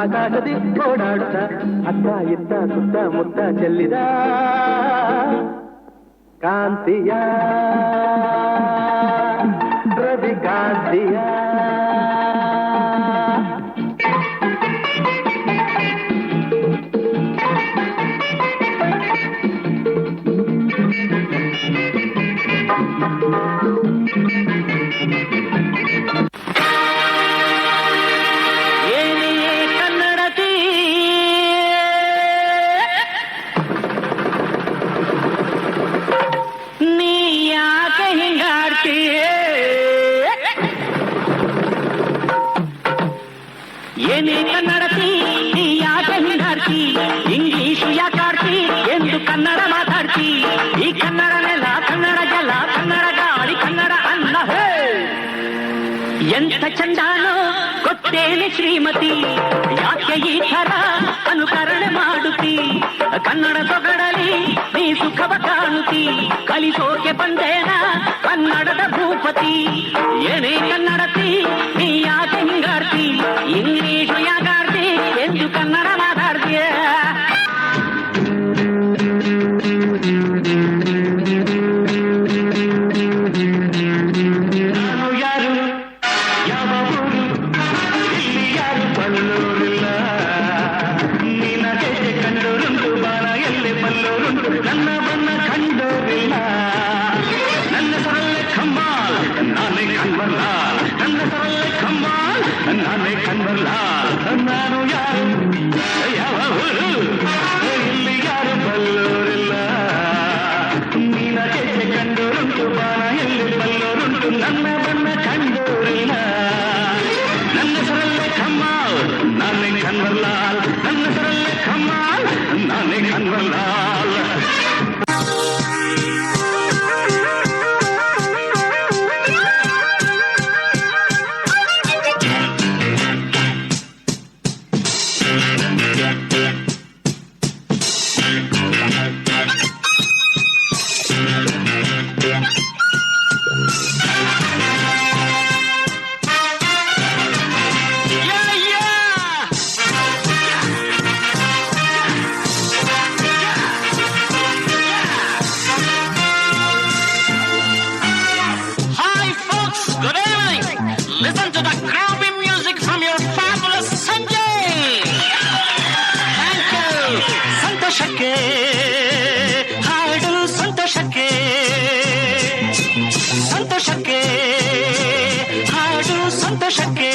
ಆಕಾಶದಿ ಓಡಾಡುತ್ತ ಅತ್ತ ಇತ್ತ ಸುತ್ತ ಮುತ್ತ ಚೆಲ್ಲಿದ ಕಾಂತಿಯ ರವಿ ಕಾಂತಿಯ ಏನೇ ಕನ್ನಡತಿ ನೀ ಯಾಕೆ ಹಿಂಗಾಡ್ತಿ ಇಂಗ್ಲೀಷು ಯಾಕಾಡ್ತಿ ಎಂದು ಕನ್ನಡ ಮಾತಾಡ್ತಿ ಈ ಕನ್ನಡ ನೆಲ ಕನ್ನಡ ಜಲ ಕನ್ನಡ ಗಾಳಿ ಕನ್ನಡ ಅನ್ನ ಹೇ ಎಂಥ ಚಂದಾನೋ ಗೊತ್ತೇನೆ ಶ್ರೀಮತಿ ಯಾಕೆ ಈ ಥರ ಅನುಕರಣೆ ಮಾಡುತ್ತಿ ಕನ್ನಡ ಸೊಗಡಲಿ ನೀ ಸುಖವ ಕಾಣುತ್ತಿ ಕಲಿಸೋಕೆ ಬಂದೇನ ಕನ್ನಡದ ಭೂಪತಿ ಏನೇ ಕನ್ನಡತಿ ನೀ ಯಾಕೆ ಹಿಂಗಾಡ್ತಿ ಇಂಗ್ಲೀಷು ಯಾಕಾಡ್ತಿ ಎಂದು ಕನ್ನಡ ಮಾತಾಡ್ತೀಯ ನಾನು ಯಾರು ಯಾವ ಊರು ಇಲ್ಲಿ ಯಾರು ಬಲ್ಲೋರಿಲ್ಲ ನಿನಗೆ ಕಂಡೋರುಂಟು ಬಾಳ ಎಲ್ಲೆ ಬಲ್ಲೋರುಂಟು ನನ್ನ ಬಣ್ಣ ಕಂಡೋರಿಲ್ಲ ನನ್ನ ಸರಳೆ ಕಮ್ಮಾಲ್ ನಾನೇ ಕಣ್ವರ್ಲಾಲ್ ನನ್ನ ಸರಳೆ ಕಮ್ಮಾಲ್ ನಾನೇ ಕಣ್ವರ್ಲಾಲ್ ನಾನು ಯಾರು ಯಾವ ಊರು ಇಲ್ಲಿ ಯಾರು ಬಲ್ಲೋರಿಲ್ಲ ನಿನಗೆ ಕಂಡೋರುಂಟು ಬಾಳ ಎಲ್ಲಿ ಬಲ್ಲೋರುಂಟು ನನ್ನ ಬಣ್ಣ ಕಂಡೋರಿಲ್ಲ ನನ್ನ ಸರಳೆ ಕಮ್ಮಾಲ್ ನಾನೇ ಕಣ್ವರ್ಲಾಲ್ ನನ್ನ ಸರಳೆ ಕಮ್ಮಾಲ್ ನಾನೇ ಕಣ್ವರ್ಲಾಲ್ ಹಾಡು ಸಂತೋಷಕ್ಕೆ ಸಂತೋಷಕ್ಕೆ ಹಾಡು ಸಂತೋಷಕ್ಕೆ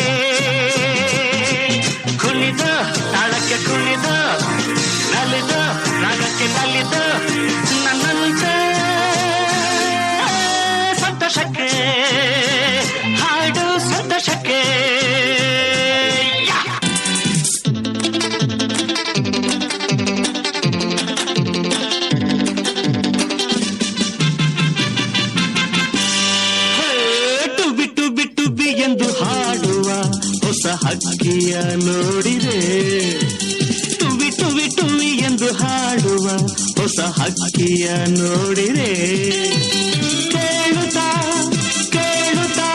ಕುಣಿದು ತಾಳಕ್ಕೆ ಕುಣಿದು ನಲಿದು ರಾಗಕ್ಕೆ ನಲಿದು ನನ್ನಂತೆ ಸಂತೋಷಕ್ಕೆ ಹಾಡು ಸಂತೋಷಕ್ಕೆ ಹಕ್ಕಿಯ ನೋಡಿದೆ ಟುವಿ ಟುವಿ ಟುವಿ ಎಂದು ಹಾಡುವ ಹೊಸ ಹಕ್ಕಿಯ ನೋಡಿದೆ ಕೇಳುತ್ತಾ ಕೇಳುತ್ತಾ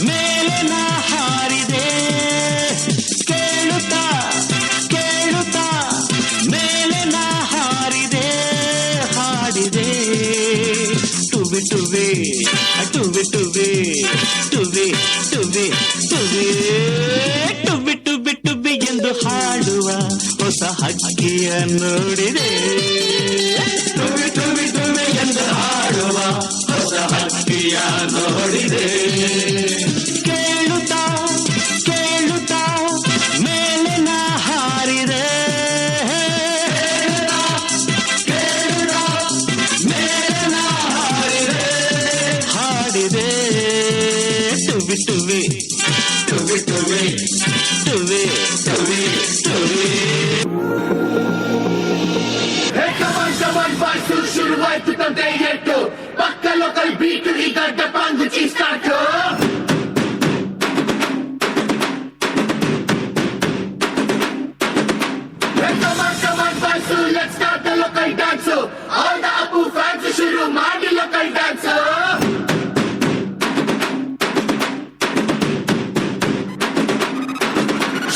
ಮೇಲೆ ನಾ ಹಾರಿದೆ ಕೇಳುತ್ತಾ ಕೇಳುತ್ತಾ ಮೇಲೆ ನಾ ಹಾರಿದೆ ಹಾಡಿದೆ ಟುವಿ ಟುವಿ ಟುವಿ ಟುವಿ ಟುವಿ ಟುವಿ ಟುವಿ ಟುಬಿ ಟುಬಿ ಟುಬಿ ಎಂದು ಹಾಡುವ ಹೊಸ ಹಕ್ಕಿಯ ನೋಡಿದೆ ಟುಬಿ ಟುಬಿ ಟುಬಿ ಎಂದು ಹಾಡುವ ಹೊಸ ಹಕ್ಕಿಯ ನೋಡಿದೆ ಕೇಳುತ್ತಾ ಕೇಳುತ್ತಾ ಮೇಲೆ ನಾ ಹಾರಿದೆ ಕೇಳುತ್ತಾ ಮೇಲೆ ನಾ ಹಾರಿದೆ ಹಾಡಿದೆ ಟುಬಿ ಟುಬಿ ಟುವಿ ಟುವಿ ಟುವಿ ಟುವಿ ಟುವಿ ಶುರುವಾಯ್ತು ತಂದೆ ಎಟ್ಟು ಪಕ್ಕ ಲೋಕಲ್ ಬೀಟು ಈಗ ಡಬ್ಬಾಂಗು ಚೀಸ್ಟಾಟು Let's start the local dance. All the Apu fans ಶುರು ಮಾಡಿ local dance.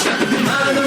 ಶಕ್ತಿಮಾನು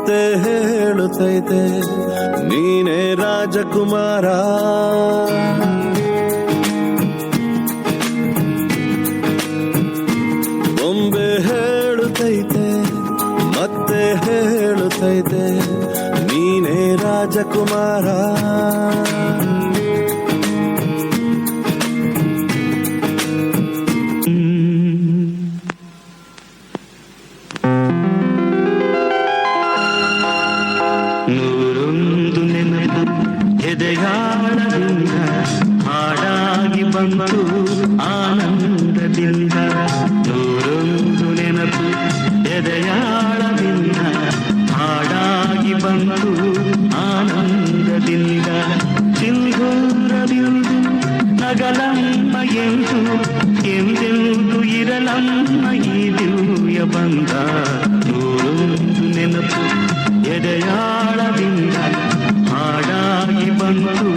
ಮತ್ತೆ ಹೇಳುತ್ತೈತೆ ನೀನೇ ರಾಜಕುಮಾರ. ಬೊಂಬೆ ಹೇಳುತ್ತೈತೆ ಮತ್ತೆ ಹೇಳುತ್ತೈತೆ ನೀನೇ ರಾಜಕುಮಾರ. ನೂರೊಂದು ನೆನಪು ಎದೆಯಾಳದಿಂದ ಹಾಡಾಗಿ ಬಂತು ಆನಂದದಿಂದ. ನೂರೊಂದು ನೆನಪು ಎದೆಯಾಳದಿಂದ ಹಾಡಾಗಿ ಬಂತು ಆನಂದದಿಂದ. ಸಿಂಧೂರವಿರುವುದು ನಗಲಮ್ಮ ಎಂದು ಎಂದೆಂದು ಇರಲಮ್ಮ ಈ ದಿವ್ಯ ಬಂದ. ನೂರೊಂದು ನೆನಪು ಎದೆಯಾಳದಿಂದ ಹಾಡಾಗಿ ಬಂತು